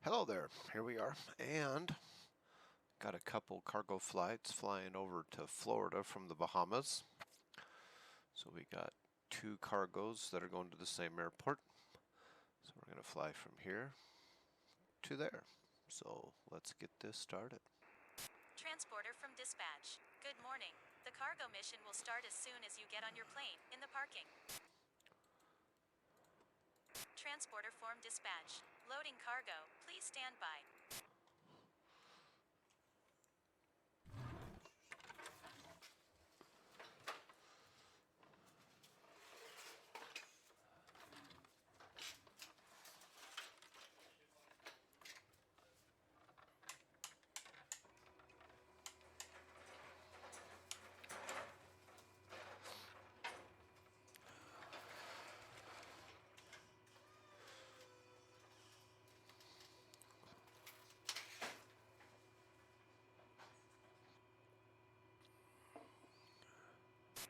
Hello there, here we are, and got a couple cargo flights flying over to Florida from the Bahamas. So we got two cargoes that are going to the same airport. So we're going to fly from here to there. So let's get this started. Transporter from dispatch. Good morning. The cargo mission will start as soon as you get on your plane, in the parking. Transporter form dispatch. Loading cargo. Please stand by.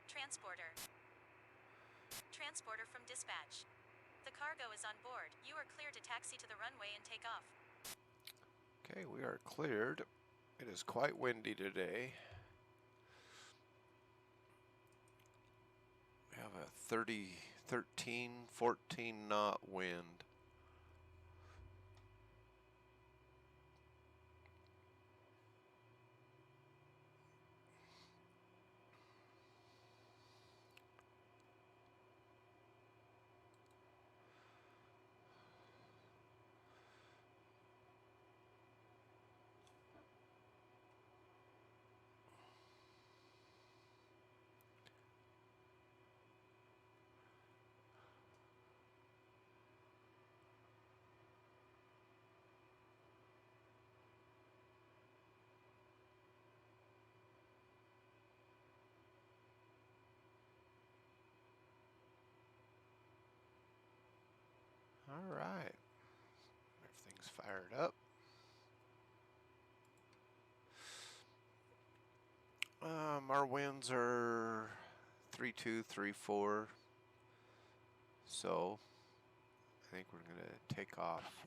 Transporter. Transporter from dispatch. The cargo is on board. You are clear to taxi to the runway and take off. Okay, we are cleared. It is quite windy today. We have a 13, 14 knot wind. All right, everything's fired up. Our winds are 3.2, 3.4, so I think we're going to take off.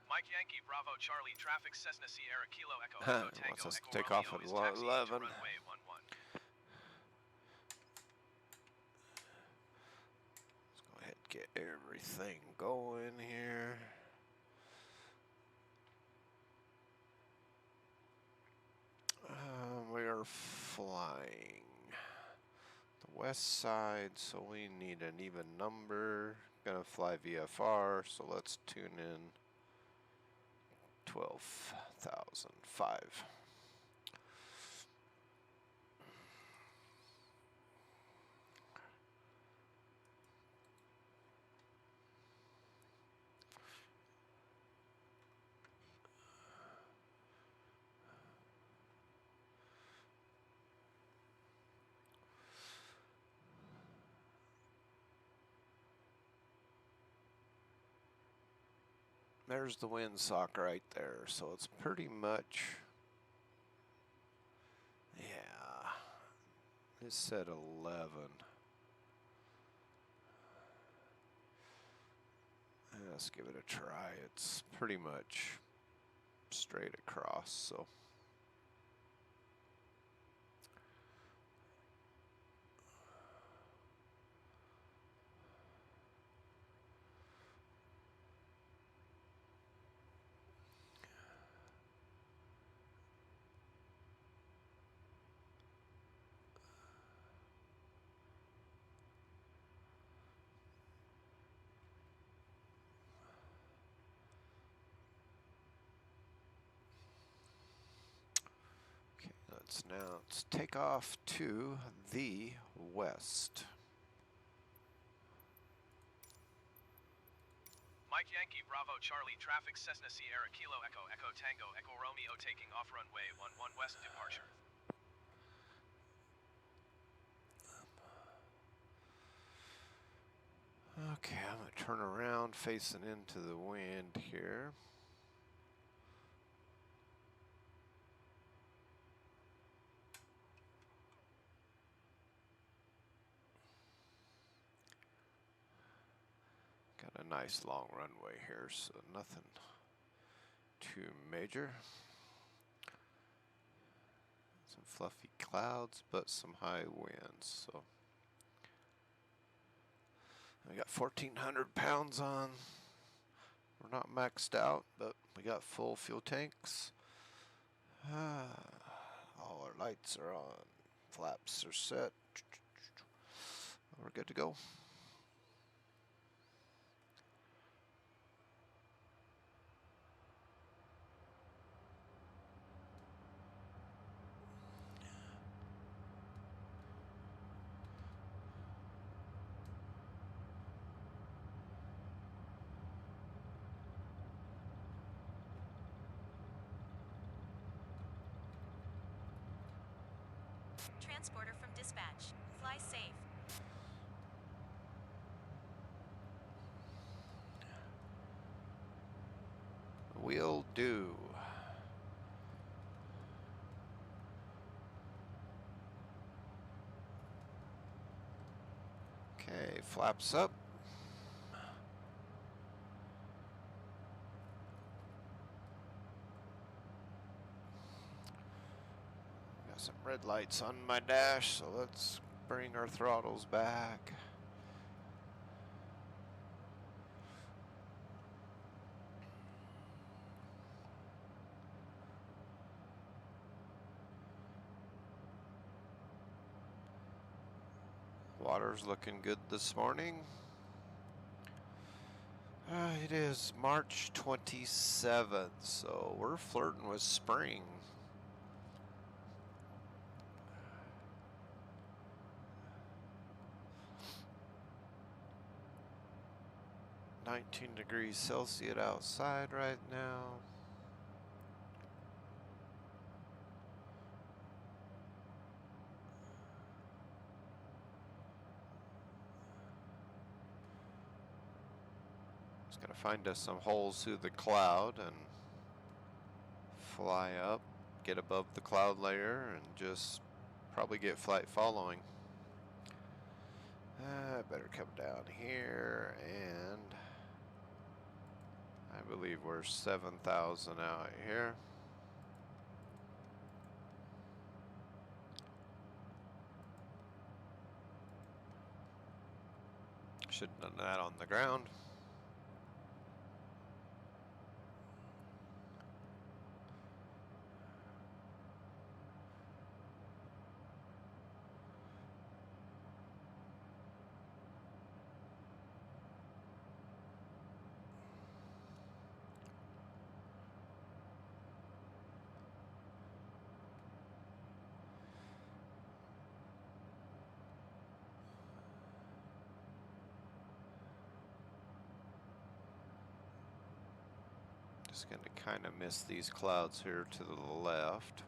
Mike Yankee, Bravo, Charlie, traffic, Cessna Sierra, Kilo, Echo, Echo, Tango, Wants us to Echo, take Romeo off at is taxiing 11. to runway 11. Let's go ahead and get everything going here. We are flying the west side, so we need an even number. Gonna fly VFR, so let's tune in 12,005. There's the windsock right there, so it's pretty much, yeah, it said 11. Let's give it a try. It's pretty much straight across, so. Let's take off to the west. Mike Yankee, Bravo, Charlie, traffic, Cessna Sierra, Kilo, Echo, Echo, Tango, Echo, Romeo taking off runway 11 west departure. Okay, I'm going to turn around facing into the wind here. nice long runway here, so nothing too major. Some fluffy clouds, but some high winds. So we got 1,400 pounds on. We're not maxed out, but we got full fuel tanks. All our lights are on. Flaps are set. We're good to go. Transporter from dispatch. Fly safe. Will do. Okay, flaps up. Got some red lights on my dash, so let's bring our throttles back. Water's looking good this morning. It is March 27th, so we're flirting with spring. -19 degrees Celsius outside right now. Just gotta find us some holes through the cloud and fly up, get above the cloud layer, and just probably get flight following. I better come down here, and I believe we're 7,000 out here. Should have done that on the ground. Just going to kind of miss these clouds here to the left.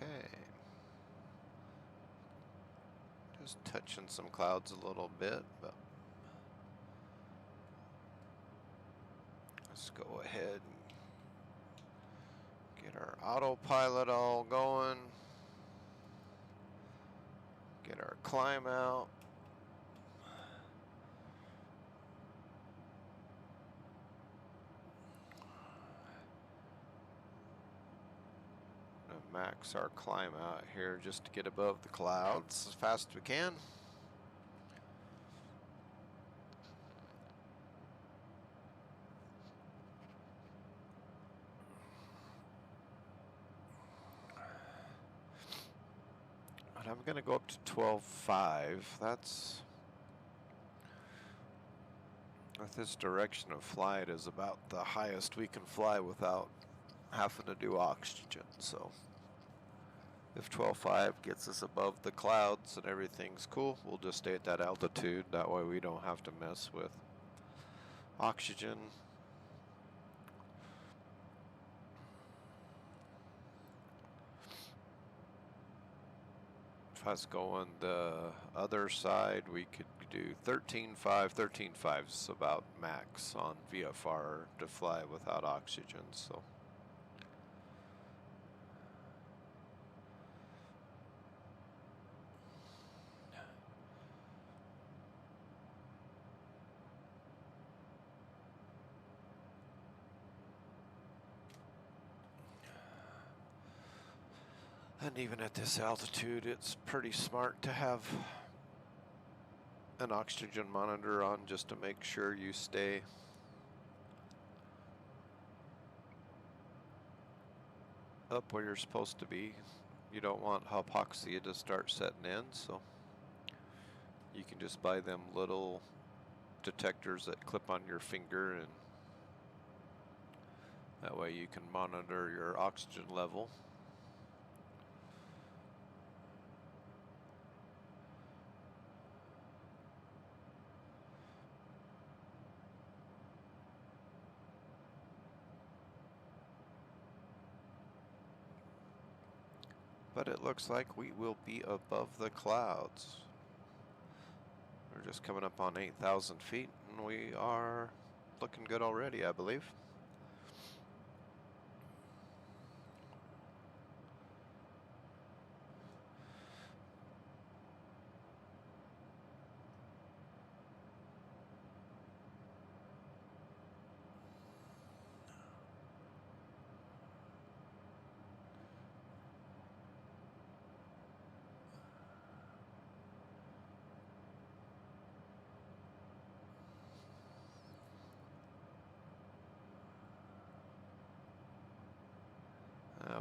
Okay. Just touching some clouds a little bit, but let's go ahead and get our autopilot all going. Get our climb out. Max our climb out here just to get above the clouds as fast as we can. And I'm going to go up to 12.5. That's, with this direction of flight, is about the highest we can fly without having to do oxygen. So if 12.5 gets us above the clouds and everything's cool, we'll just stay at that altitude. That way we don't have to mess with oxygen. If I was going the other side, we could do 13.5. 13.5 is about max on VFR to fly without oxygen. So and even at this altitude, it's pretty smart to have an oxygen monitor on just to make sure you stay up where you're supposed to be. You don't want hypoxia to start setting in, so you can just buy them little detectors that clip on your finger, and that way you can monitor your oxygen level. But it looks like we will be above the clouds. We're just coming up on 8,000 feet, and we are looking good already, I believe.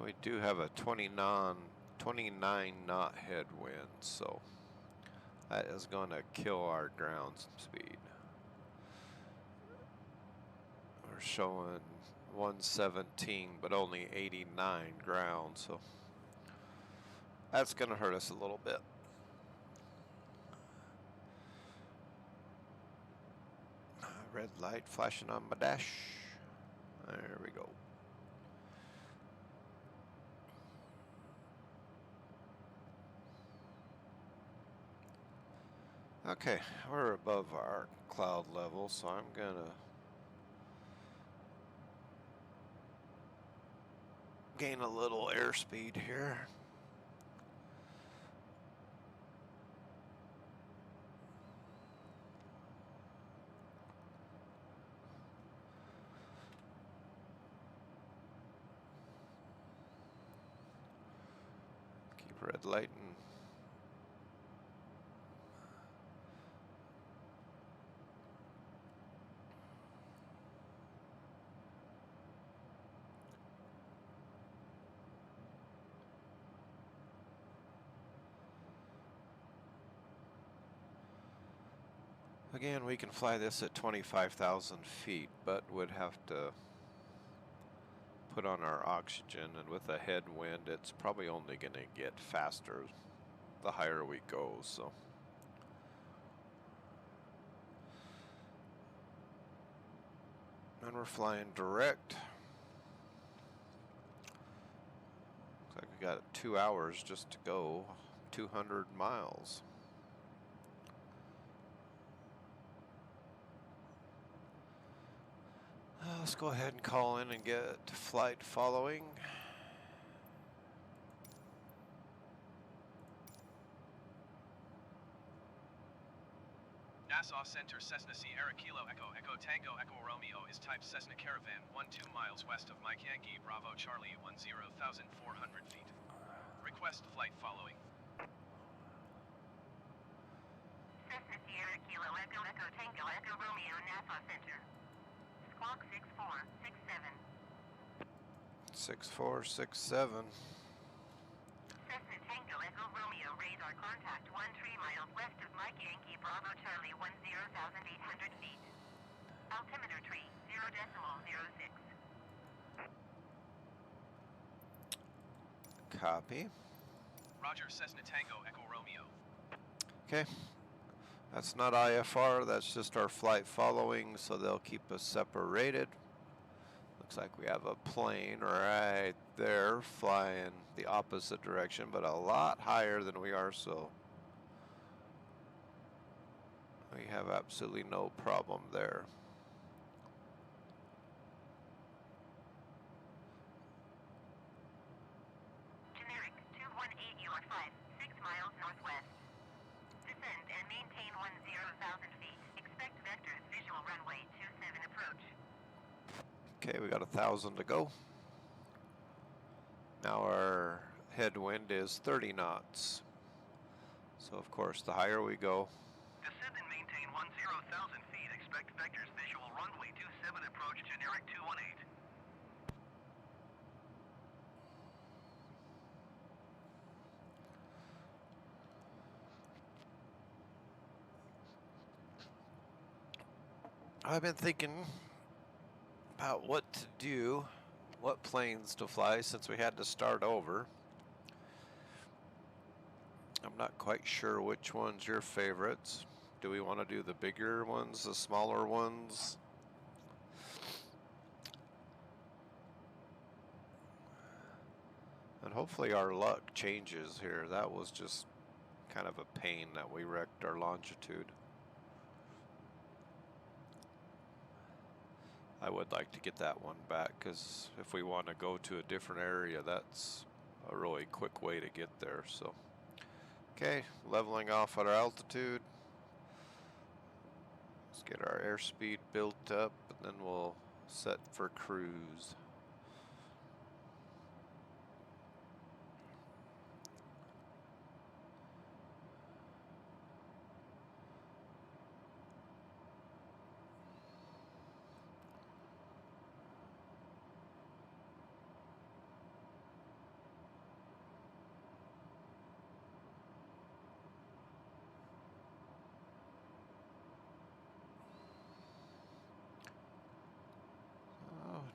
We do have a 29 knot headwind, so that is going to kill our ground speed. We're showing 117, but only 89 ground, so that's going to hurt us a little bit. Red light flashing on my dash. There we go. Okay, we're above our cloud level, so I'm gonna gain a little airspeed here. Keep red lighting. Again, we can fly this at 25,000 feet, but would have to put on our oxygen, and with a headwind, it's probably only going to get faster the higher we go, so. And we're flying direct. Looks like we got 2 hours just to go, 200 miles. Let's go ahead and call in and get flight following. Nassau Center Cessna Sierra Kilo Echo Echo Tango Echo Romeo is type Cessna Caravan 12 miles west of Mike Yankee Bravo Charlie 10,400 feet. Request flight following. Cessna Sierra Kilo Echo Echo Tango Echo Romeo Nassau Center. Squawk 6467. 6467. Cessna Tango Echo Romeo radar contact 13 miles west of Mike Yankee Bravo Charlie 10,800 feet. Altimeter tree 0.06. Copy. Roger, Cessna Tango Echo Romeo. Okay. That's not IFR, that's just our flight following, so they'll keep us separated. Looks like we have a plane right there flying the opposite direction, but a lot higher than we are, so we have absolutely no problem there. Generic 218 your 6 miles northwest. Descend and maintain 10,000 feet. Expect vectors visual runway 27 approach. Okay, we got 1,000 to go. Now our headwind is 30 knots. So of course, the higher we go, Descend and maintain 10,000 feet. Expect vectors visual runway 27 approach generic 218. I've been thinking about what to do, what planes to fly since we had to start over. I'm not quite sure which one's your favorites. Do we want to do the bigger ones, the smaller ones? And hopefully our luck changes here. That was just kind of a pain that we wrecked our longitude. I would like to get that one back, because if we want to go to a different area, that's a really quick way to get there. So, okay, leveling off at our altitude. Let's get our airspeed built up, and then we'll set for cruise.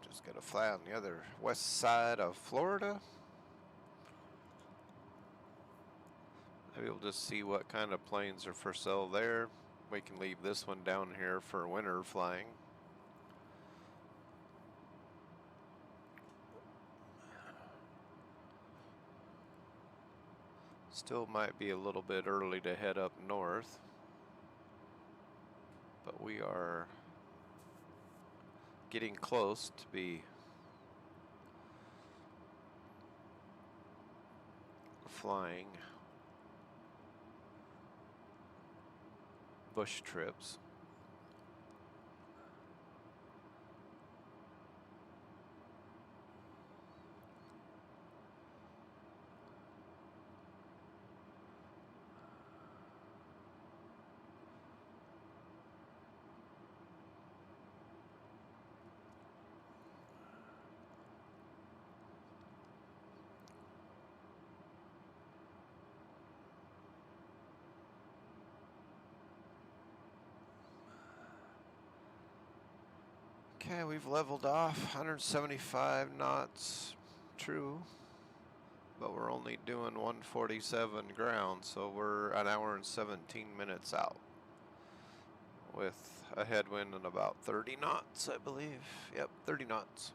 Just gotta fly on the other west side of Florida. Maybe we'll just see what kind of planes are for sale there. We can leave this one down here for winter flying. Still might be a little bit early to head up north, but we are getting close to be flying bush trips. Okay, we've leveled off 175 knots, true, but we're only doing 147 ground, so we're an hour and 17 minutes out with a headwind and about 30 knots, I believe. Yep, 30 knots.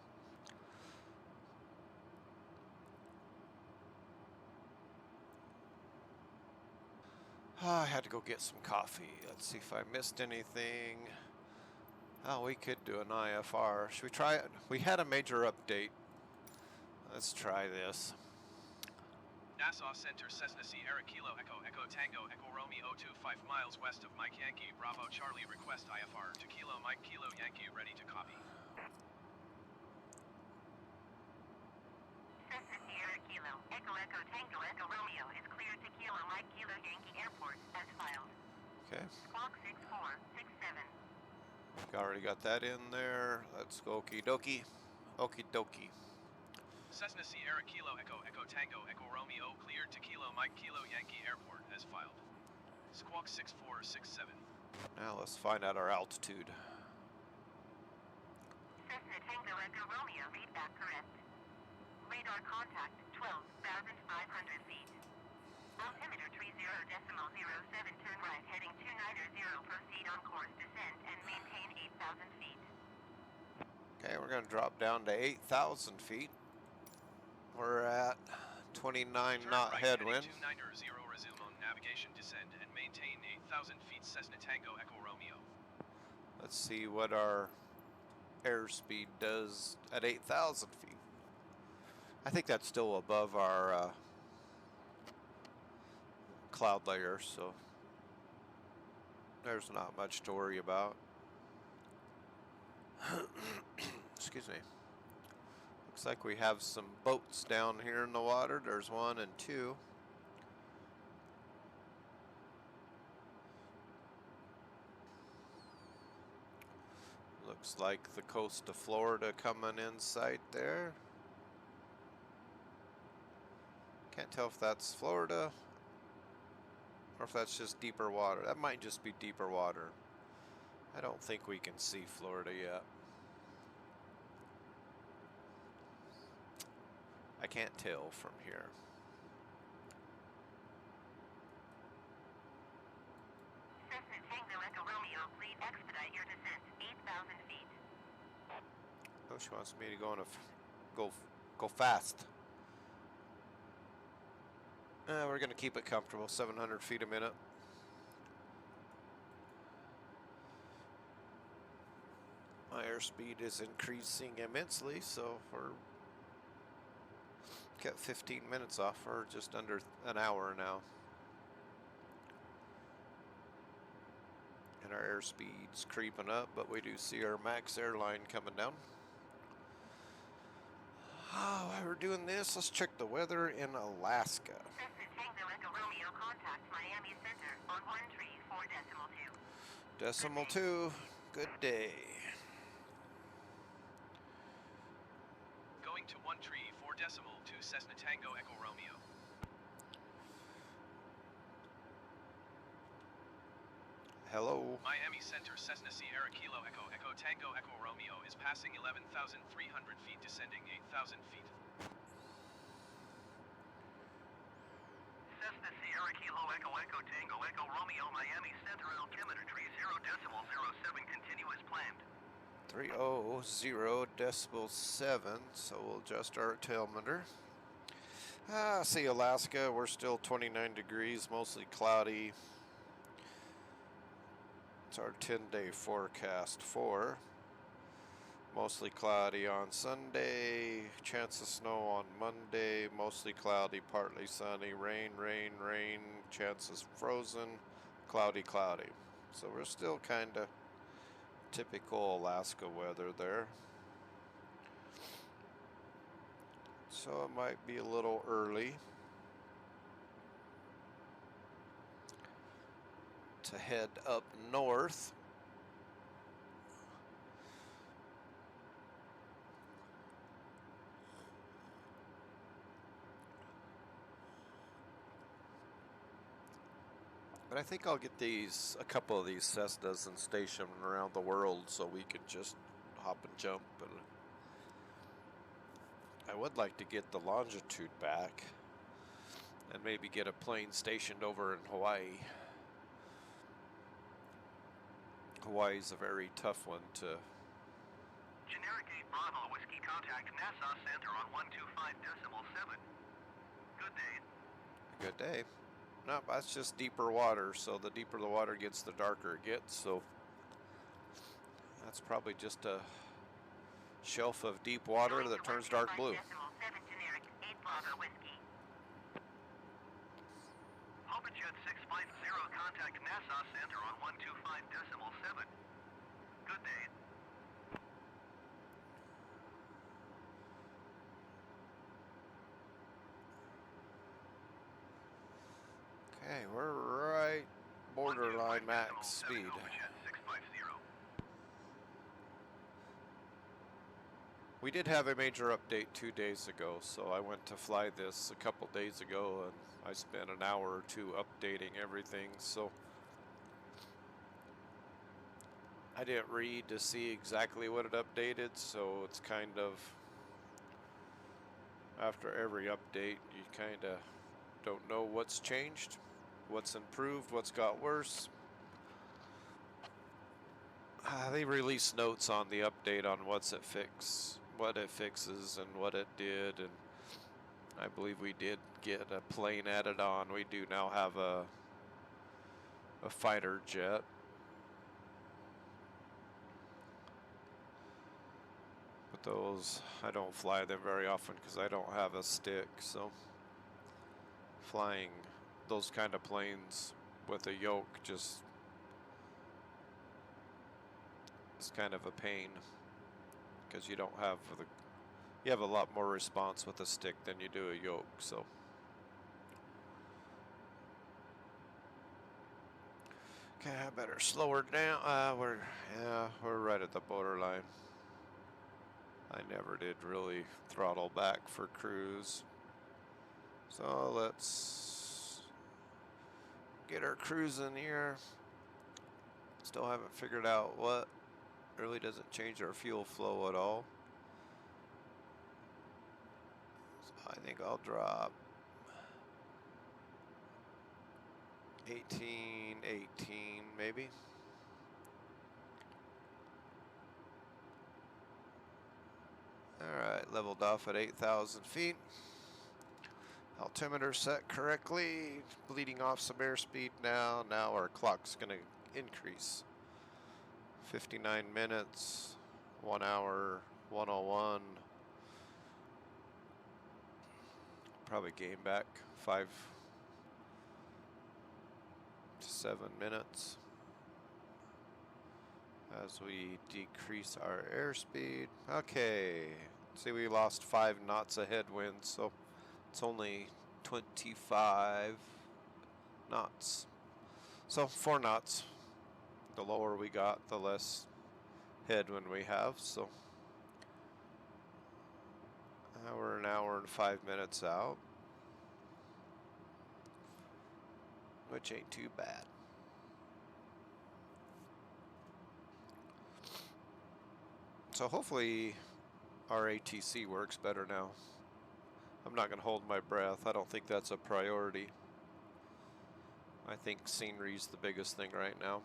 I had to go get some coffee. Let's see if I missed anything. Oh, we could do an IFR. Should we try it? We had a major update. Let's try this. Nassau Center, Cessna Sierra Kilo Echo Echo Tango Echo Romeo 25 miles west of Mike Yankee Bravo Charlie. Request IFR to Kilo Mike Kilo Yankee. Ready to copy. Cessna Sierra Kilo Echo Echo Tango Echo Romeo is cleared to Kilo Mike Kilo Yankee Airport as filed. Okay. Squawk 6467. Already got that in there. Let's go okie dokie. Okie dokie. Cessna Sierra Kilo Echo Echo Tango Echo Romeo cleared to Kilo Mike Kilo Yankee Airport as filed. Squawk 6467. Now let's find out our altitude. Cessna Tango Echo Romeo, feedback correct. Radar contact 12,500 feet. Altimeter 30.07, turn right heading 290, proceed on course, descend and maintain 8,000 feet. Okay, we're going to drop down to 8,000 feet. We're at 29 knot right headwind. heading 290, resume on navigation, descend and maintain 8,000 feet. Cessna Tango Echo Romeo. Let's see what our airspeed does at 8,000 feet. I think that's still above our cloud layer, so there's not much to worry about. Excuse me. Looks like we have some boats down here in the water. There's 1 and 2. Looks like the coast of Florida coming in sight there. Can't tell if that's Florida or if that's just deeper water. That might just be deeper water. I don't think we can see Florida yet. I can't tell from here. Cessna Tango Echo Romeo, please expedite your descent 8,000 feet. Oh, she wants me to go on go fast. We're gonna keep it comfortable, 700 feet a minute. My airspeed is increasing immensely, so we're got 15 minutes off. We're just under an hour now. And our airspeed's creeping up, but we do see our max airline coming down. While we're doing this, let's check the weather in Alaska. Cessna Tango Echo Romeo, contact Miami Center on 134.2. Decimal 2, good day. Going to 134.2 Cessna Tango Echo Romeo. Hello. Miami Center, Cessna Sierra Kilo Echo Echo Tango Echo Romeo is passing 11,300 feet, descending 8,000 feet. Cessna Sierra Kilo Echo Echo Tango Echo Romeo, Miami Center, altimetry 0.07, continue as planned. 300.7, so we'll adjust our altimeter. See Alaska, we're still 29 degrees, mostly cloudy. It's our 10-day forecast for mostly cloudy on Sunday, chance of snow on Monday, mostly cloudy, partly sunny, rain, rain, rain, chances frozen, cloudy, cloudy. So we're still kind of typical Alaska weather there. So it might be a little early to head up north. But I think I'll get a couple of these Cessnas and station them around the world so we can just hop and jump. And I would like to get the longitude back and maybe get a plane stationed over in Hawaii. Hawaii's a very tough one to... Generic 8 Bravo, Whiskey contact Nassau Center on 125.7. Good day. Good day. No, that's just deeper water, so the deeper the water gets, the darker it gets, so that's probably just a shelf of deep water that turns dark blue. 7 generic 8 Bravo Whiskey. Center on 125.7. Good day. Okay, we're right borderline max speed. Jet 650. We did have a major update 2 days ago, so I went to fly this a couple days ago and I spent an hour or two updating everything, so I didn't read to see exactly what it updated, so it's kind of, after every update, you kind of don't know what's changed, what's improved, what's got worse. They release notes on the update on what it fixes and what it did, and I believe we did get a plane added on. We do now have a fighter jet. But those, I don't fly them very often because I don't have a stick, so flying those kind of planes with a yoke just is kind of a pain because you don't have you have a lot more response with a stick than you do a yoke, so. Okay, I better slow her down. We're right at the borderline. I never did really throttle back for cruise. So let's get her cruising here. Still haven't figured out what really doesn't change our fuel flow at all. So I think I'll drop 18 maybe. Alright, leveled off at 8,000 feet. Altimeter set correctly. Bleeding off some airspeed now. Now our clock's going to increase. 59 minutes, 1 hour, 101. Probably gain back 5 to 7 minutes as we decrease our airspeed. Okay, see, we lost 5 knots of headwind, so it's only 25 knots. So 4 knots. The lower we got, the less headwind we have. So now we're an hour and 5 minutes out, which ain't too bad. So hopefully our ATC works better now. I'm not going to hold my breath. I don't think that's a priority. I think scenery's the biggest thing right now.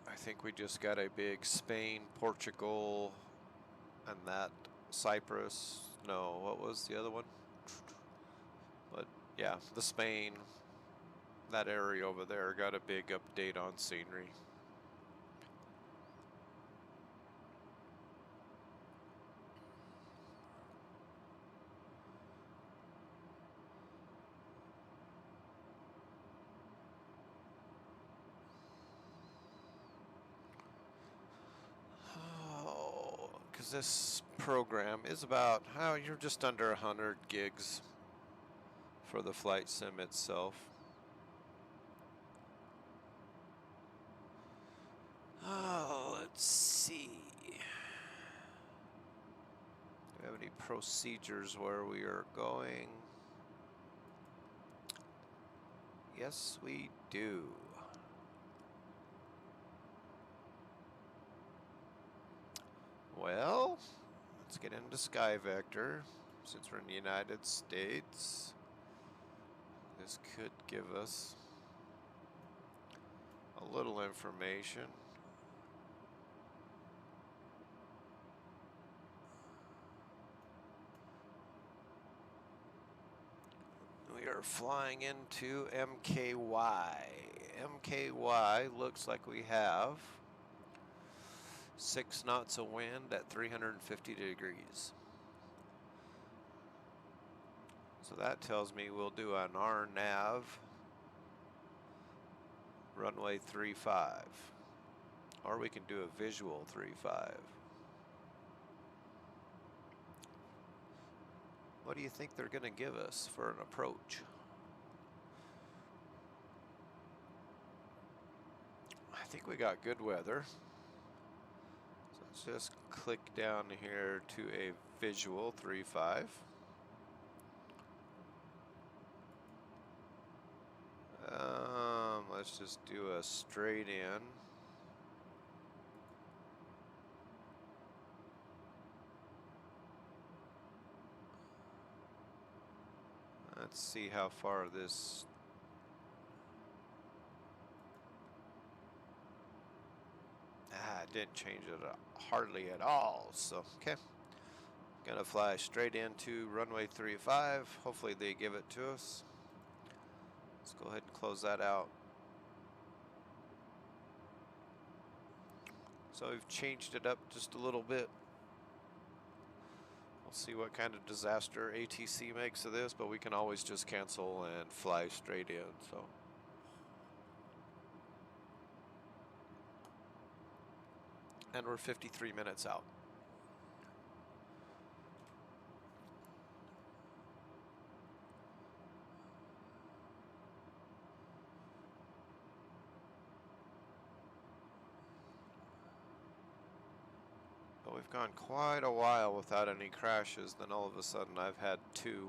I think we just got a big Spain, Portugal, and that Cyprus. No, what was the other one? But yeah, the Spain, that area over there got a big update on scenery. Because this program is about, you're just under 100 gigs for the flight sim itself. Let's see. Do we have any procedures where we are going? Yes, we do. Well, let's get into Sky Vector. Since we're in the United States, this could give us a little information. We are flying into MKY. MKY looks like we have 6 knots of wind at 350 degrees. So that tells me we'll do an RNAV runway 35, or we can do a visual 35. What do you think they're going to give us for an approach? I think we got good weather. So let's just click down here to a visual 35. Let's just do a straight in. Let's see how far this. It didn't change it hardly at all. So, okay. Gonna fly straight into runway 35. Hopefully they give it to us. Let's go ahead and close that out. So we've changed it up just a little bit. We'll see what kind of disaster ATC makes of this, but we can always just cancel and fly straight in. So. And we're 53 minutes out. But we've gone quite a while without any crashes. Then all of a sudden I've had two.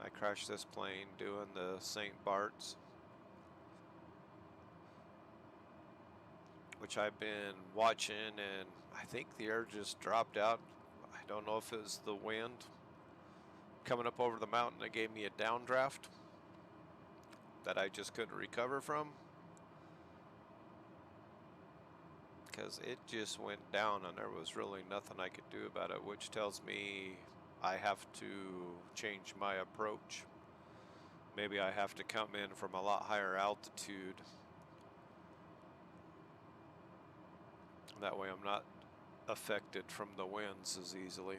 I crashed this plane doing the St. Bart's, which I've been watching, and I think the air just dropped out. I don't know if it was the wind coming up over the mountain that gave me a downdraft that I just couldn't recover from, because it just went down and there was really nothing I could do about it, which tells me I have to change my approach. Maybe I have to come in from a lot higher altitude. That way I'm not affected from the winds as easily.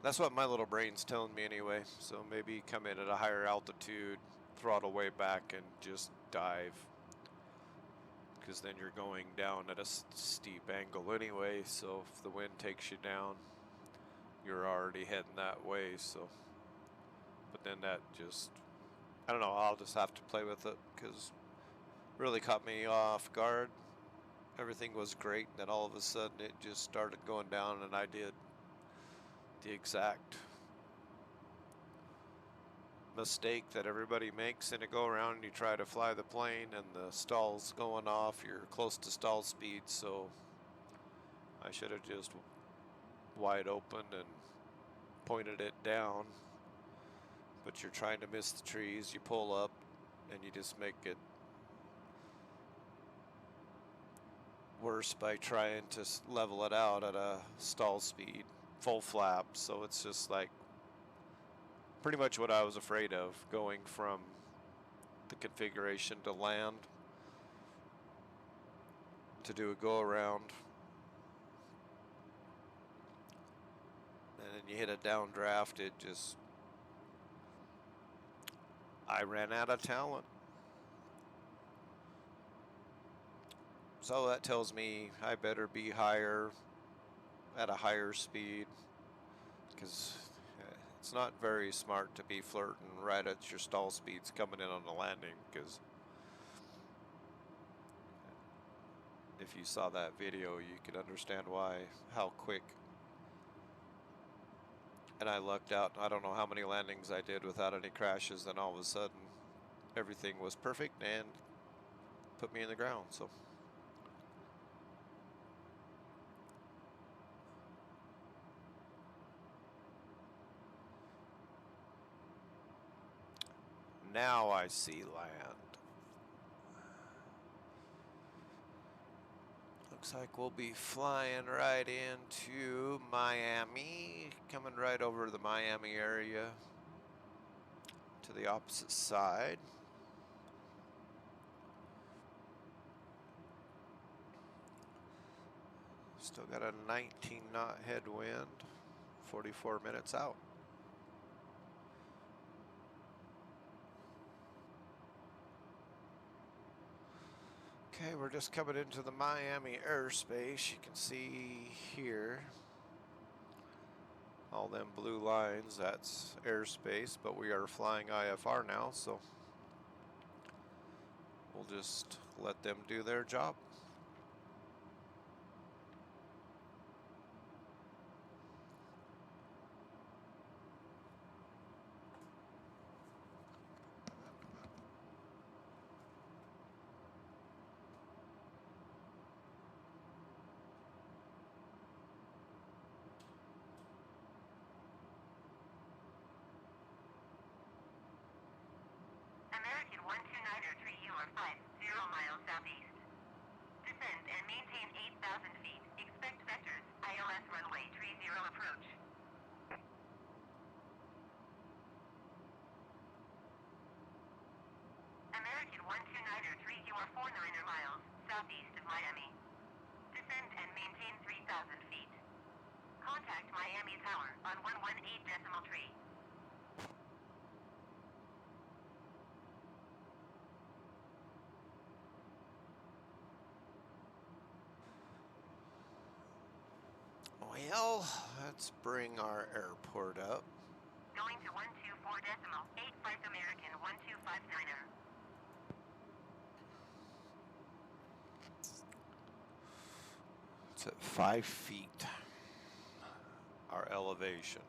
That's what my little brain's telling me anyway. So maybe come in at a higher altitude, throttle way back, and just dive. Because then you're going down at a steep angle anyway. So if the wind takes you down, you're already heading that way. So, but then that just, I don't know, I'll just have to play with it, because it really caught me off guard. Everything was great, and then all of a sudden it just started going down, and I did the exact mistake that everybody makes in a go around, and you try to fly the plane and the stall's going off. You're close to stall speed, so I should have just wide open and pointed it down. But you're trying to miss the trees, you pull up and you just make it worse by trying to level it out at a stall speed, full flap. So it's just like pretty much what I was afraid of, going from the configuration to land to do a go around, and then you hit a downdraft. It just, I ran out of talent. So that tells me I better be higher, at a higher speed, because it's not very smart to be flirting right at your stall speeds coming in on the landing, because if you saw that video, you could understand how quick. And I lucked out. I don't know how many landings I did without any crashes, then all of a sudden everything was perfect and put me in the ground. So now I see land. Looks like we'll be flying right into Miami, coming right over the Miami area to the opposite side. Still got a 19 knot headwind, 44 minutes out. Okay, we're just coming into the Miami airspace. You can see here all them blue lines, that's airspace, but we are flying IFR now, so we'll just let them do their job. American 129er 3 you are 50 miles southeast. Descend and maintain 8,000 feet. Expect vectors. ILS runway 30 approach. American 129er 3 you are 49er miles southeast of Miami. Descend and maintain 3,000 feet. Contact Miami Tower on 118.3. Well, let's bring our airport up. Going to 124.85 American 1259er. It's at 5 feet, our elevation.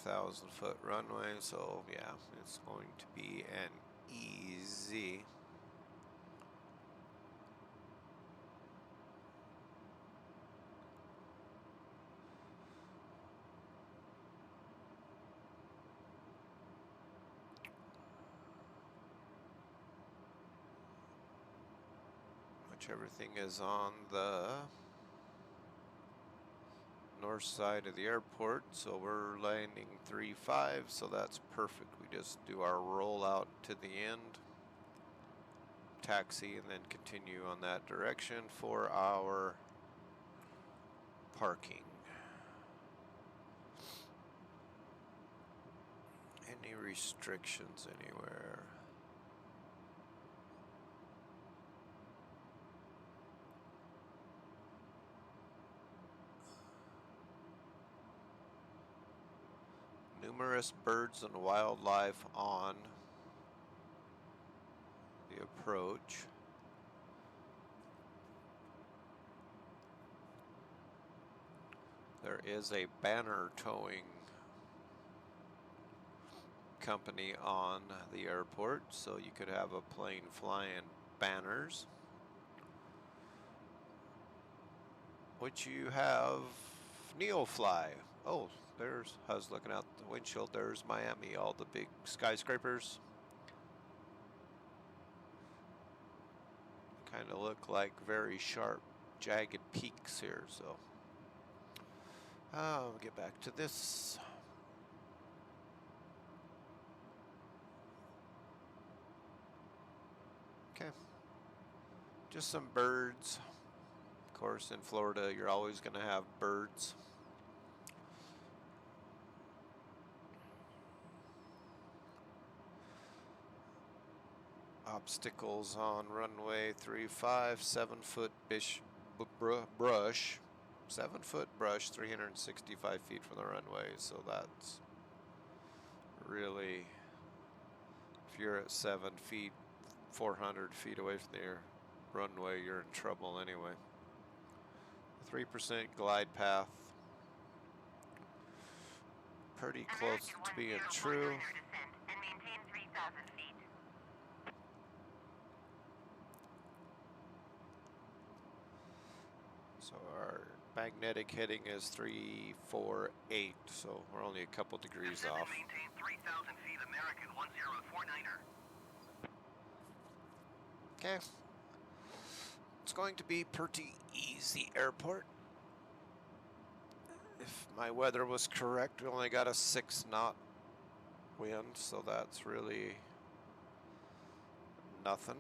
$5,000-foot runway, so yeah, it's going to be an easy. Which everything is on the north side of the airport, so we're landing 3-5, so that's perfect. We just do our rollout to the end, taxi, and then continue on that direction for our parking. Any restrictions anywhere? Numerous birds and wildlife on the approach. There is a banner towing company on the airport, so you could have a plane flying banners. Which you have Neofly. Oh, I was looking out the windshield, there's Miami, all the big skyscrapers. Kind of look like very sharp, jagged peaks here, so. I'll get back to this. Okay. Just some birds. Of course, in Florida, you're always going to have birds. Obstacles on runway 35, 7-foot brush. 7-foot brush, 365 feet from the runway, so that's really, if you're at 7 feet, 400 feet away from the runway, you're in trouble anyway. 3% glide path. Pretty close to being true. And maintain 3,000 feet. So our magnetic heading is 348, so we're only a couple degrees Descend off. and maintain 3,000 feet American 1049er. Okay. It's going to be pretty easy airport. If my weather was correct, we only got a 6-knot wind, so that's really nothing.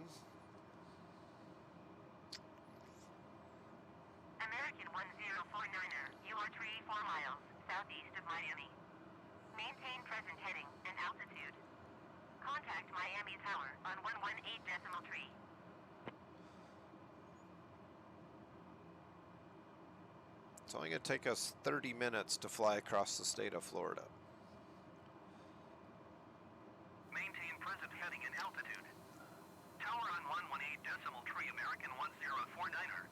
It's only going to take us 30 minutes to fly across the state of Florida. Maintain present heading and altitude. Tower on 118.3 American 1049er.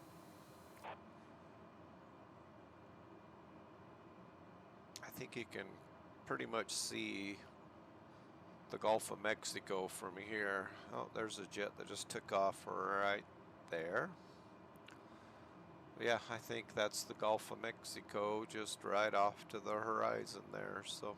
I think you can pretty much see the Gulf of Mexico from here. Oh, there's a jet that just took off right there. Yeah, I think that's the Gulf of Mexico just right off to the horizon there. So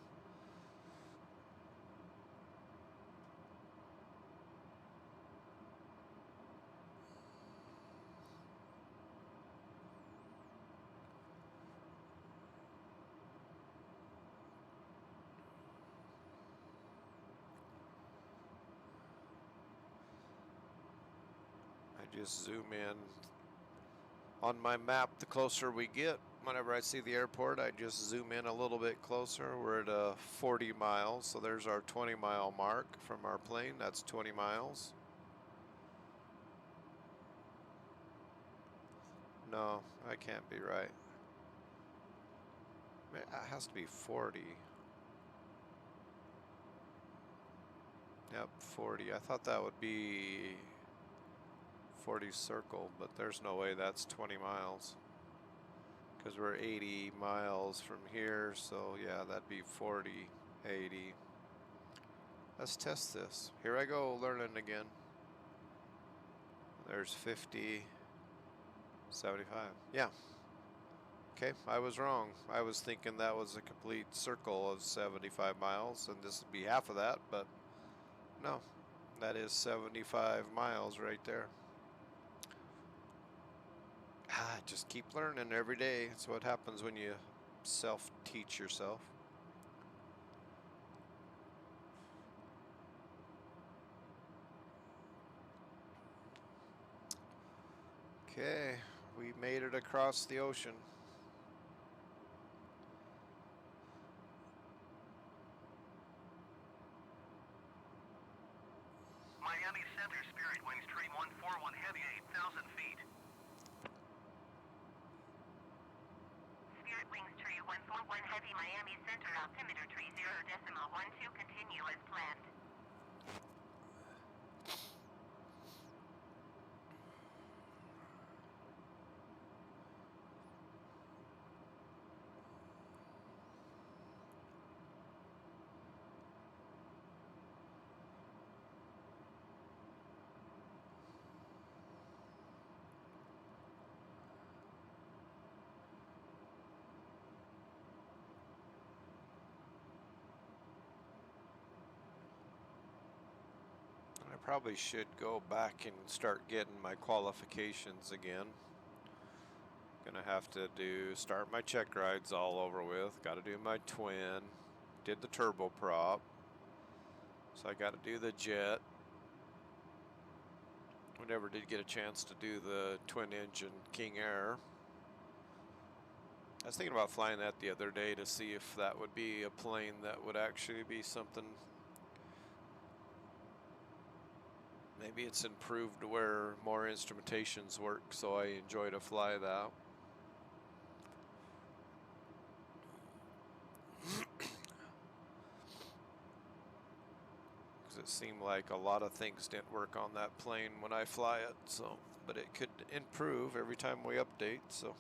I just zoom in on my map. The closer we get, whenever I see the airport, I just zoom in a little bit closer. We're at 40 miles, so there's our 20-mile mark from our plane. That's 20 miles. No, I can't be right. It has to be 40. Yep, 40. I thought that would be 40 circle, but there's no way that's 20 miles. Because we're 80 miles from here, so yeah, that'd be 40, 80. Let's test this. Here I go, learning again. There's 50, 75. Yeah. Okay, I was wrong. I was thinking that was a complete circle of 75 miles, and this would be half of that, but no. That is 75 miles right there. Just keep learning every day. That's what happens when you self-teach yourself. Okay, we made it across the ocean. Miami Center, Spirit Winds, Tree 141 Heavy, 8,000 feet. Spirit Wings Tree 141 Heavy, Miami Center, altimeter tree 0.12, continue as planned. I probably should go back and start getting my qualifications again. Gonna have to start my check rides all over with. Gotta do my twin. Did the turboprop. So I gotta do the jet. We never did get a chance to do the twin engine King Air. I was thinking about flying that the other day to see if that would be a plane that would actually be something. Maybe it's improved where more instrumentations work, so I enjoy to fly that. Because it seemed like a lot of things didn't work on that plane when I fly it, so, but it could improve every time we update, so.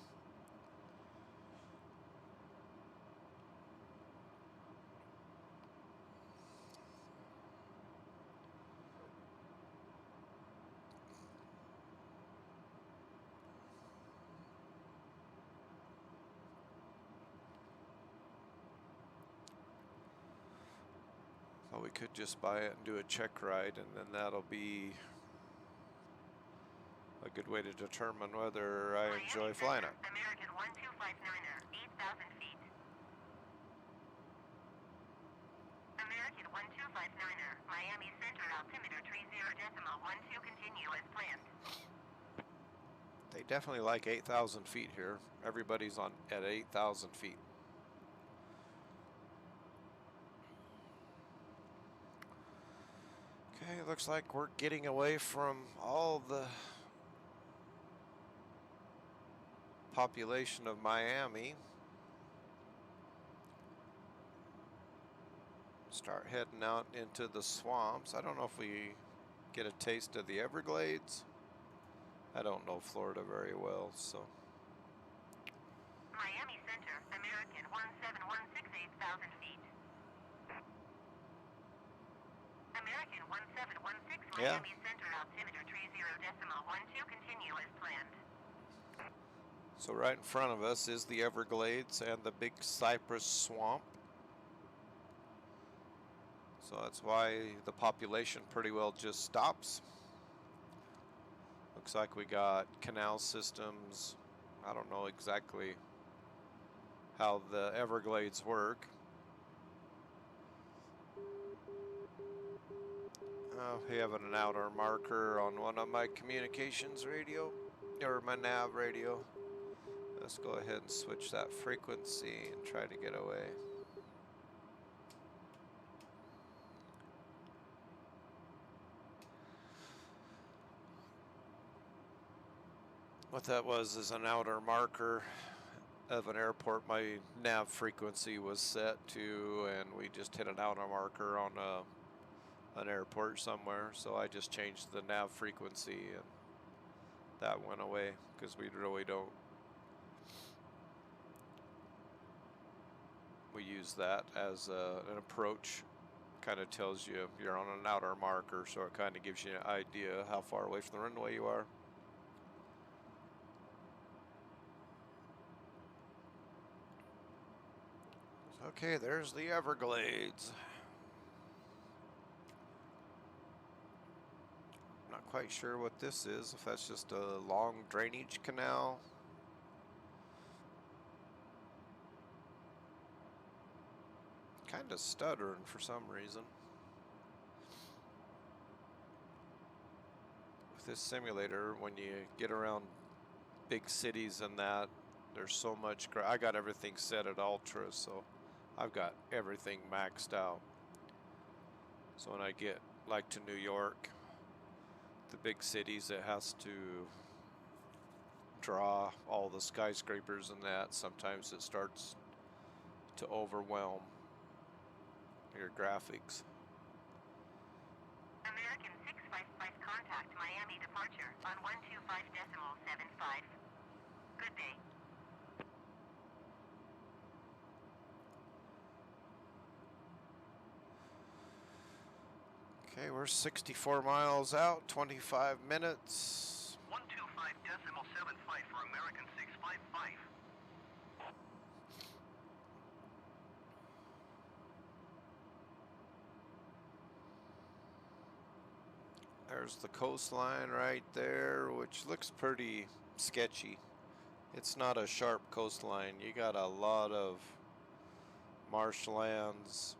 Well, we could just buy it and do a check ride, and then that'll be a good way to determine whether I enjoy flying it. American 1259er, 8,000 feet. American 1259er, Miami Center, altimeter tree 0.12, continue as planned. They definitely like 8,000 feet here. Everybody's on at 8,000 feet. Okay, looks like we're getting away from all the population of Miami. Start heading out into the swamps. I don't know if we get a taste of the Everglades. I don't know Florida very well, so. Miami Center, American 17168,000 feet. American 1716, Yeah. Miami Center, altimeter 30.12, continue as planned. So right in front of us is the Everglades and the big cypress swamp. So that's why the population pretty well just stops. Looks like we got canal systems. I don't know exactly how the Everglades work. We have an outer marker on one of my communications radio, or my nav radio. Let's go ahead and switch that frequency and try to get away. What that was is an outer marker of an airport my nav frequency was set to, and we just hit an outer marker on an airport somewhere, so I just changed the nav frequency and that went away because we really don't. We use that as an approach. Kind of tells you you're on an outer marker, so it kind of gives you an idea how far away from the runway you are. Okay, there's the Everglades. Not quite sure what this is, if that's just a long drainage canal. Kind of stuttering for some reason. With this simulator, when you get around big cities and that, there's so much. I got everything set at ultra, so I've got everything maxed out. So when I get like to New York, the big cities, it has to draw all the skyscrapers and that. Sometimes it starts to overwhelm your graphics. American 655, contact Miami departure on 125.75. Good day. Okay, we're 64 miles out, 25 minutes. 125.75 for American 655. There's the coastline right there, which looks pretty sketchy. It's not a sharp coastline. You got a lot of marshlands.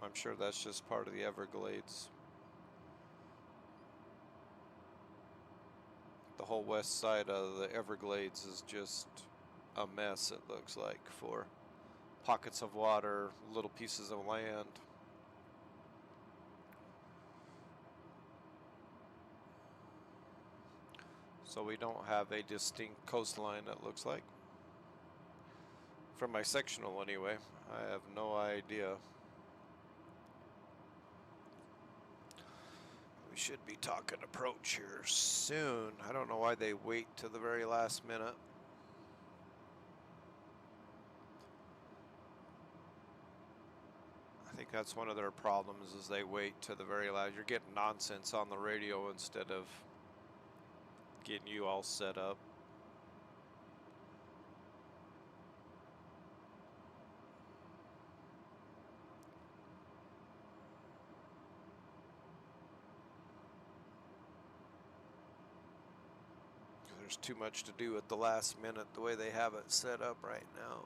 I'm sure that's just part of the Everglades. The whole west side of the Everglades is just a mess, it looks like, for pockets of water, little pieces of land. So we don't have a distinct coastline, it looks like. From my sectional anyway, I have no idea. We should be talking approach here soon. I don't know why they wait to the very last minute. I think that's one of their problems, is they wait to the very last. You're getting nonsense on the radio instead of getting you all set up. There's too much to do at the last minute the way they have it set up right now.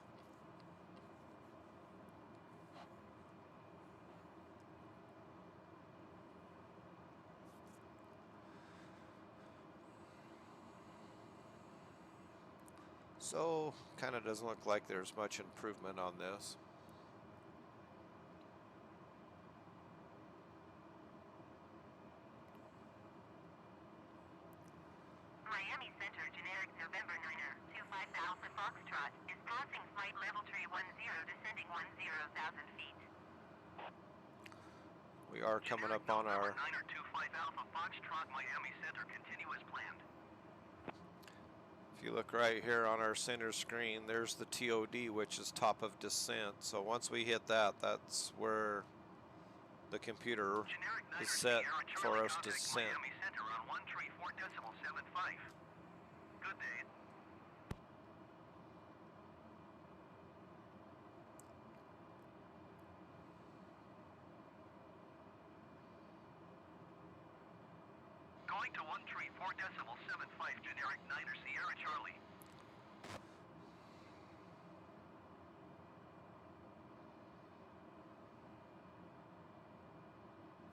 So, kind of doesn't look like there's much improvement on this. Miami Center, generic November 9er, 25 Alpha We are coming up on our... Niner 25 Alpha Foxtrot Miami Center, continue as planned. If you look right here on our center screen, there's the TOD, which is top of descent. So once we hit that, that's where the computer Generic is Niner set Sierra for Charlie, us to contact descend. Miami Center on 134.75. Good day. Going to 134.75, generic Niner Sierra Charlie.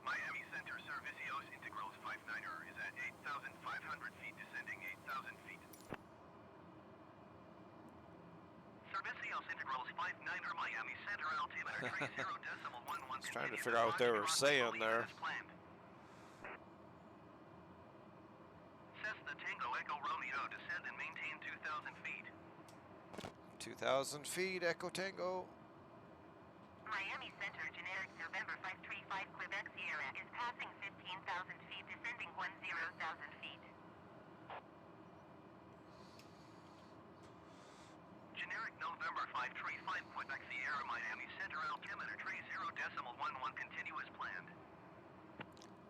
Miami Center, Servicios Integrals 59er is at 8,500 feet, descending 8,000 feet. Servicios Integrals 59er, Miami Center, altimeter 30.11. I was trying to figure out what they were saying there. Cessna Tango Echo Romeo, descend and maintain 2,000 feet. 2,000 feet, Echo Tango. Miami Center, generic November 535 Quebec Sierra is passing 15,000 feet, descending 10,000 feet. Generic November 535 Quebec Sierra, Miami Center, altimeter 30.11, continue as planned.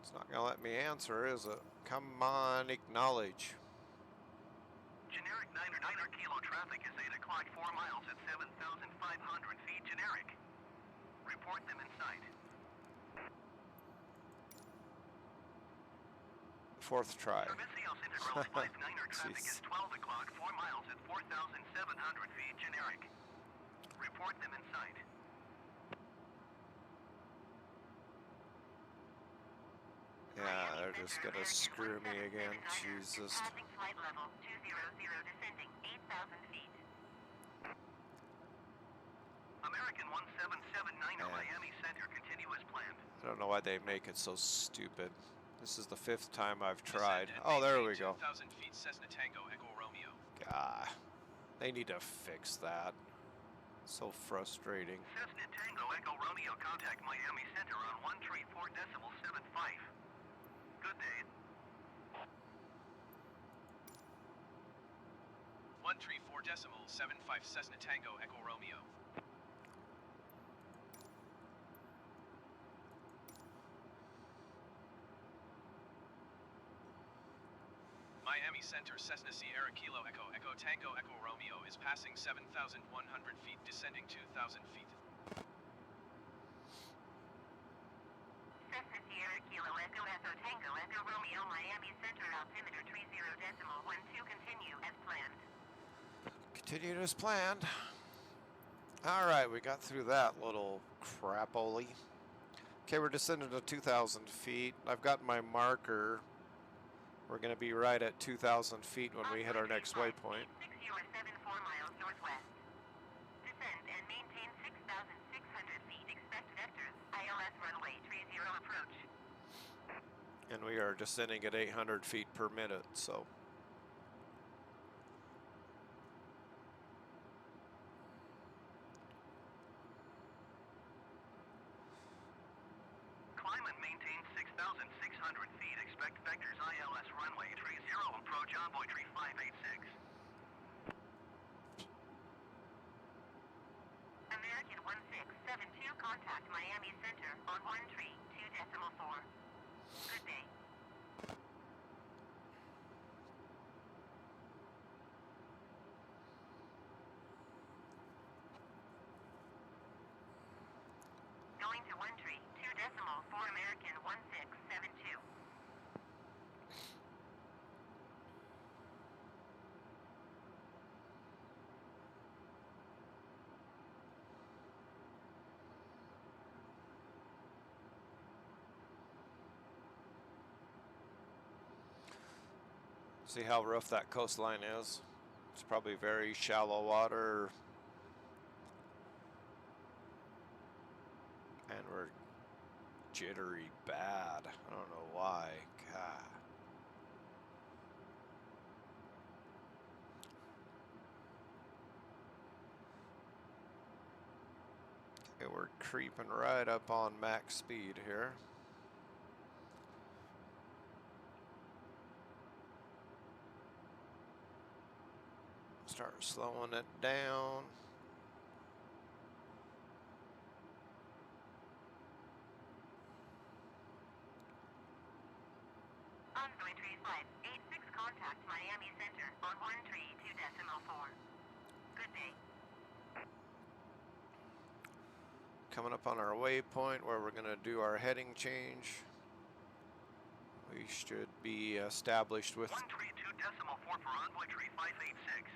It's not going to let me answer, is it? Come on, acknowledge. Generic Niner Kilo traffic is 8 o'clock, 4 miles at 7,500 feet, generic. Report them in sight. Fourth try. Servicios Integrals 59er traffic is 12 o'clock, 4 miles at 4,700 feet, generic. Report them in sight. Yeah, they're just going to screw me again. Jesus. Passing flight level 200, descending 8,000 feet. American 1779er, Miami Center, continue as planned. I don't know why they make it so stupid. This is the 5th time I've tried. Oh, there we go. 10,000 feet, Cessna Tango Echo Romeo. God, they need to fix that. So frustrating. Cessna Tango Echo Romeo, contact Miami Center on 134.75. Good day. 134.75 Cessna Tango Echo Romeo. Miami Center, Cessna Sierra Kilo Echo Echo Tango Echo Romeo is passing 7,100 feet, descending 2,000 feet. Cessna Sierra Kilo Echo Echo Tango Echo Romeo, Miami Center, altimeter 30.12, continue as planned. Continued as planned. All right, we got through that little crapoli. Okay, we're descending to 2,000 feet. I've got my marker. We're going to be right at 2,000 feet when we hit our next waypoint. 6074 miles northwest. Descend and maintain 6,600 feet. Expect vectors. ILS runway 30 approach. And we are descending at 800 feet per minute, so. Climb and maintain 6,600 feet. Expect vectors ILS runway 30, approach envoy tree 586. American 1672, contact Miami Center on 132.4. Good day. Going to 132.4 American 1672. See how rough that coastline is? It's probably very shallow water. And we're jittery bad. I don't know why. God. Okay, we're creeping right up on max speed here. Start slowing it down. Ongoing tree flight 86, contact Miami Center on 132.4. Good day. Coming up on our waypoint where we're going to do our heading change. We should be established with 132.4 for envoy tree 586.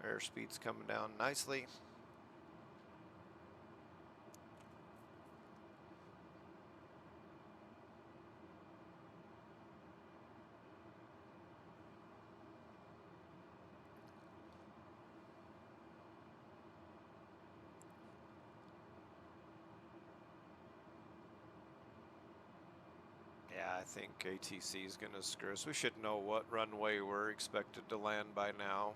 airspeed's coming down nicely. Yeah, I think ATC is going to screw us. We should know what runway we're expected to land by now.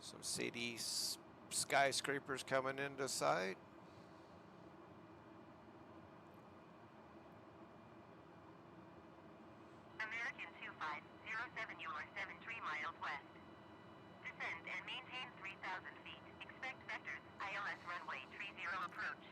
Some city skyscrapers coming into sight. American 2507, you are 73 miles west. Descend and maintain 3,000 feet. Expect vectors, ILS runway 30 approach.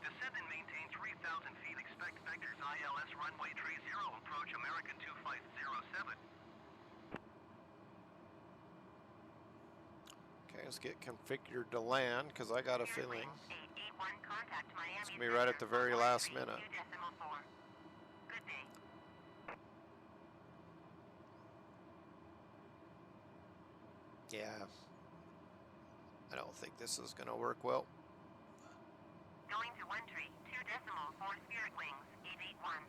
Descend and maintain 3,000 feet. Expect vectors ILS runway 30. Approach American 2507. Okay, let's get configured to land because I got a Spirit feeling Wings 881, contact Miami it's going to be right at the very last minute. 2.4. Good day. Yeah, I don't think this is going to work well. Going to 132.4 Spirit Wings 881.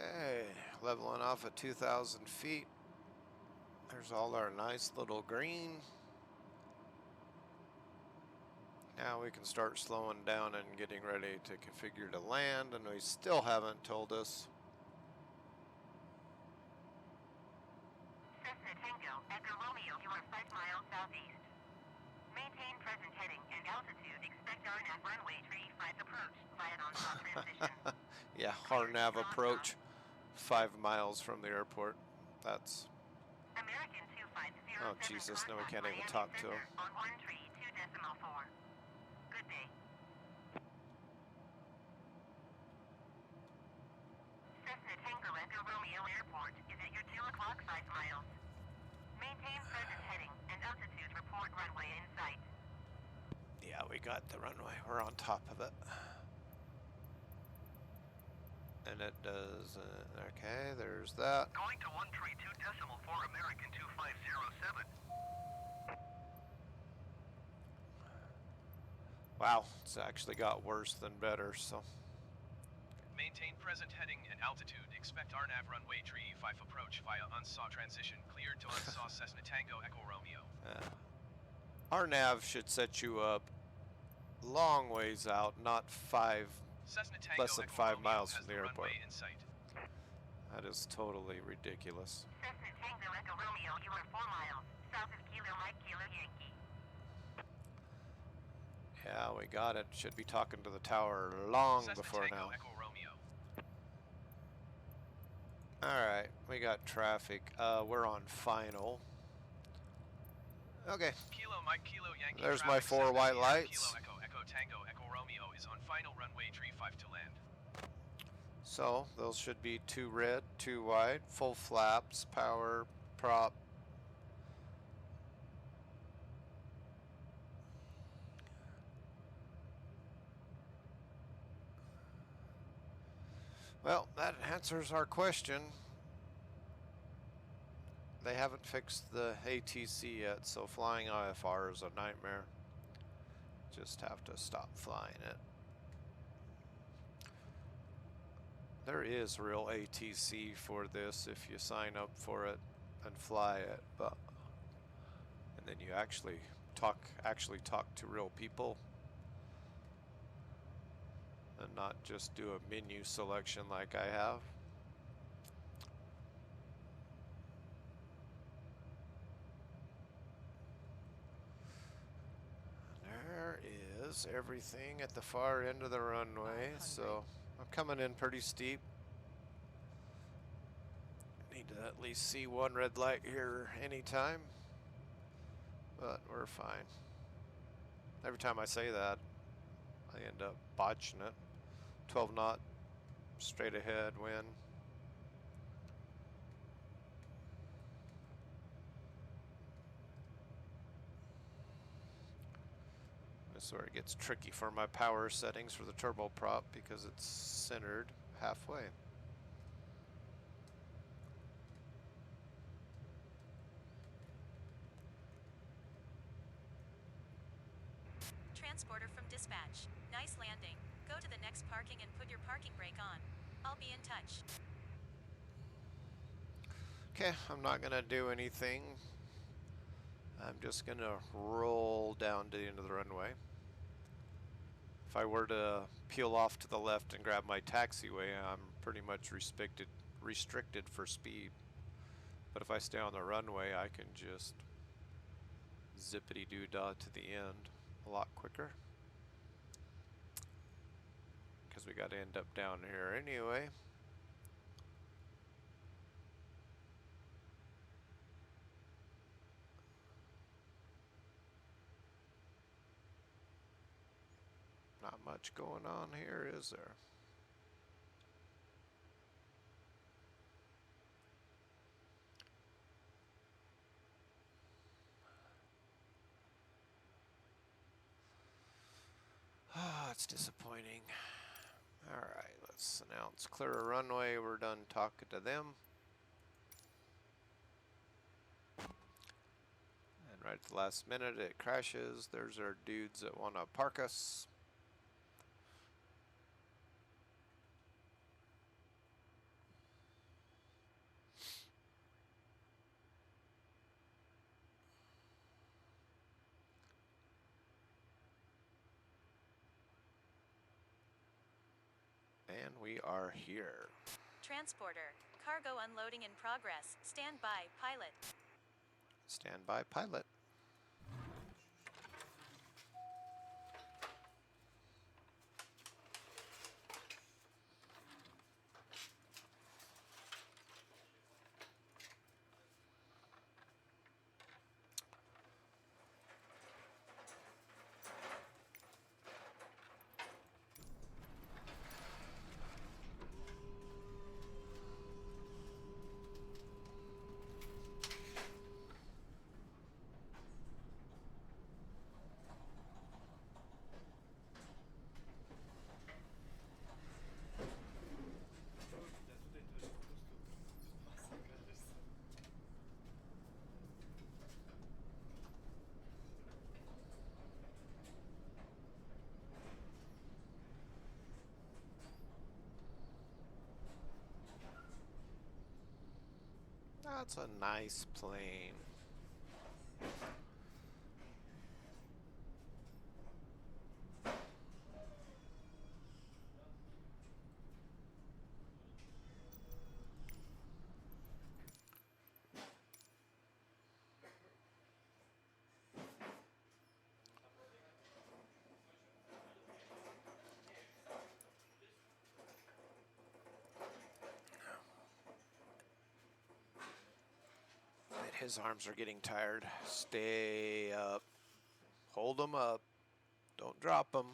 Okay, leveling off at 2,000 feet. There's all our nice little green. Now we can start slowing down and getting ready to configure to land, and we still haven't told us. Cessna Tango, Echo Romeo, you are 5 miles southeast. Maintain present heading and altitude. Expect RNAV runway 35 approach via non-stop transition. Yeah, RNAV approach 5 miles from the airport. That's, American 2507, oh Jesus, no, we contact can't even Miami talk to Center him. on 132.4. Good day. Cessna Tango Echo Romeo Airport is at your 2 o'clock 5 miles. Maintain present heading and altitude. Report runway in sight. Yeah, we got the runway. We're on top of it. And it does, okay, there's that. Going to 132.4 American 2507. Wow, it's actually got worse than better, so. Maintain present heading and altitude. Expect RNAV runway 35 approach via unsaw transition. Cleared to unsaw Cessna Tango Echo Romeo. Our nav should set you up long ways out, not Cessna Tango less than Echo 5 Romeo miles has from the the airport. runway in sight. That is totally ridiculous. Cessna Tango Echo Romeo, you are 4 miles south of Kilo Mike Kilo Yankee. Yeah, we got it. Should be talking to the tower long Cessna before Tango now. Echo Romeo. Alright, we got traffic. We're on final. Okay, Kilo Mike Kilo Yankee there's my traffic 4 Cessna white Sierra Kilo lights. Echo Echo Tango Echo Romeo is on final runway 35 to land. So those should be 2 red, 2 white, full flaps, power, prop. Well, that answers our question. They haven't fixed the ATC yet, so flying IFR is a nightmare. Just have to stop flying it. There is real ATC for this if you sign up for it and fly it, but and then you actually talk to real people and not just do a menu selection like I have. There is everything at the far end of the runway, so I'm coming in pretty steep. Need to at least see 1 red light here anytime, but we're fine. Every time I say that, I end up botching it. 12 knot, straight ahead wind. This is where it gets tricky for my power settings for the turboprop because it's centered halfway. Transporter from dispatch. Nice landing. Go to the next parking and put your parking brake on. I'll be in touch. Okay, I'm not gonna do anything. I'm just gonna roll down to the end of the runway. If I were to peel off to the left and grab my taxiway, I'm pretty much restricted for speed. But if I stay on the runway, I can just zippity-doo-dah to the end a lot quicker. Because we got to end up down here anyway. Not much going on here, is there? Ah, it's disappointing. Alright, let's announce clear a runway. We're done talking to them. And right at the last minute it crashes. There's our dudes that want to park us. And we are here. Transporter. Cargo unloading in progress. Stand by, pilot. Stand by, pilot. That's a nice plane. His arms are getting tired. Stay up. Hold them up. Don't drop them.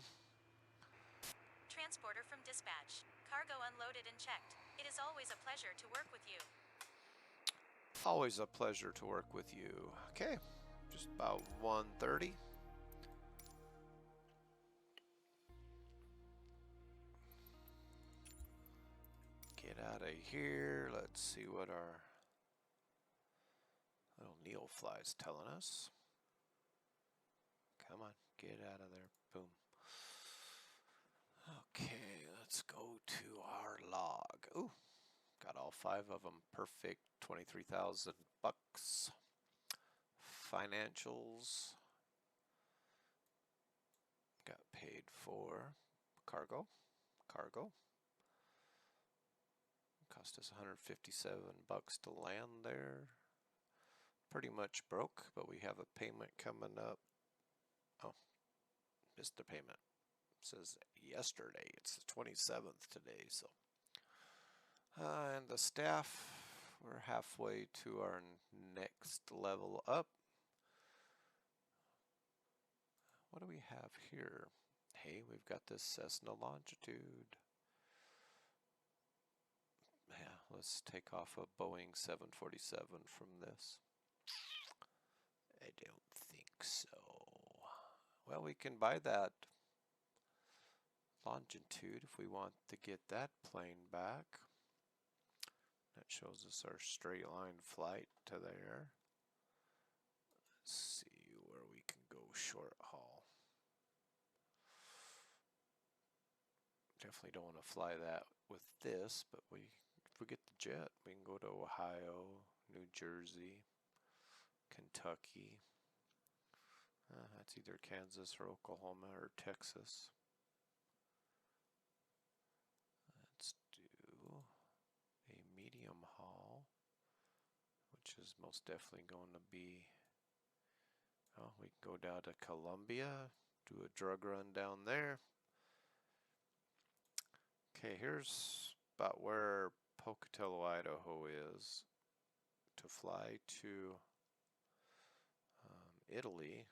Transporter from dispatch. Cargo unloaded and checked. It is always a pleasure to work with you. Always a pleasure to work with you. Okay, just about 1:30. Get out of here. Let's see what our little Neofly is telling us. Come on, get out of there. Boom. Okay, let's go to our log. Ooh, got all 5 of them. Perfect. 23,000 bucks. Financials. Got paid for cargo. Cost us 157 bucks to land there. Pretty much broke, but we have a payment coming up. Oh, missed the payment. It says yesterday. It's the 27th today, so. And the staff, we're halfway to our next level up. What do we have here? Hey, we've got this Cessna Longitude. Yeah, let's take off a Boeing 747 from this. I don't think so. Well, we can buy that Longitude if we want to get that plane back. That shows us our straight line flight to there. Let's see where we can go short haul. Definitely don't want to fly that with this, but if we get the jet, we can go to Ohio, New Jersey, Kentucky. That's either Kansas or Oklahoma or Texas. Let's do a medium haul, which is most definitely going to be, oh, we can go down to Columbia, do a drug run down there. Okay, here's about where Pocatello, Idaho is. To fly to Italy,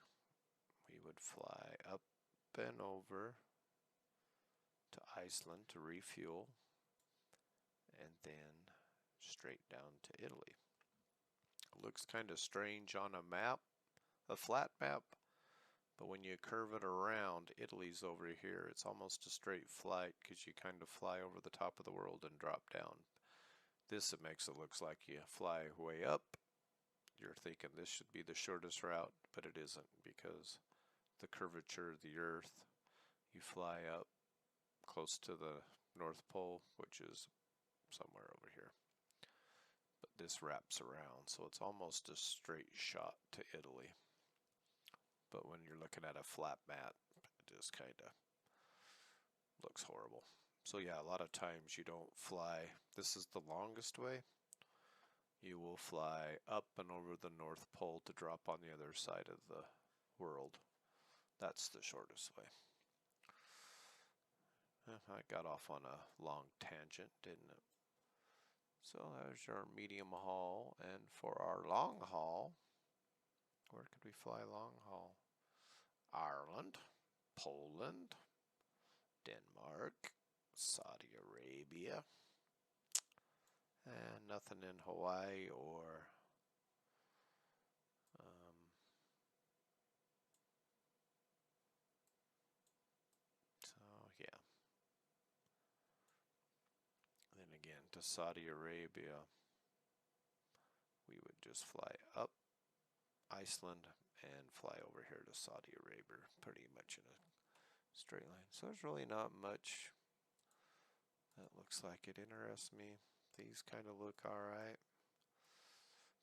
we would fly up and over to Iceland to refuel, and then straight down to Italy. It looks kind of strange on a map, a flat map, but when you curve it around, Italy's over here. It's almost a straight flight because you kind of fly over the top of the world and drop down. This, it makes it look like you fly way up. You're thinking this should be the shortest route, but it isn't, because the curvature of the Earth, you fly up close to the North Pole, which is somewhere over here. But this wraps around, so it's almost a straight shot to Italy. But when you're looking at a flat map, it just kind of looks horrible. So yeah, a lot of times you don't fly. This is the longest way. You will fly up and over the North Pole to drop on the other side of the world. That's the shortest way. I got off on a long tangent, didn't it? So there's our medium haul, and for our long haul, where could we fly long haul? Ireland, Poland, Denmark, Saudi Arabia, and nothing in Hawaii or so yeah. Then again to Saudi Arabia, we would just fly up Iceland and fly over here to Saudi Arabia, pretty much in a straight line. So there's really not much that looks like it interests me. These kind of look alright.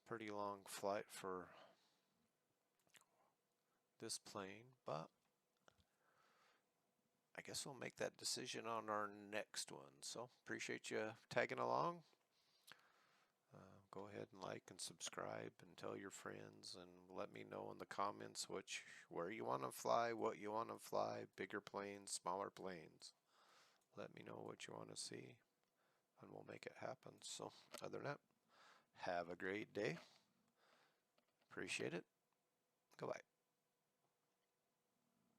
Pretty long flight for this plane, but I guess we'll make that decision on our next one. So appreciate you tagging along. Go ahead and like and subscribe and tell your friends, and let me know in the comments where you want to fly, what you want to fly, bigger planes, smaller planes. Let me know what you want to see, and we'll make it happen. So other than that, have a great day. Appreciate it.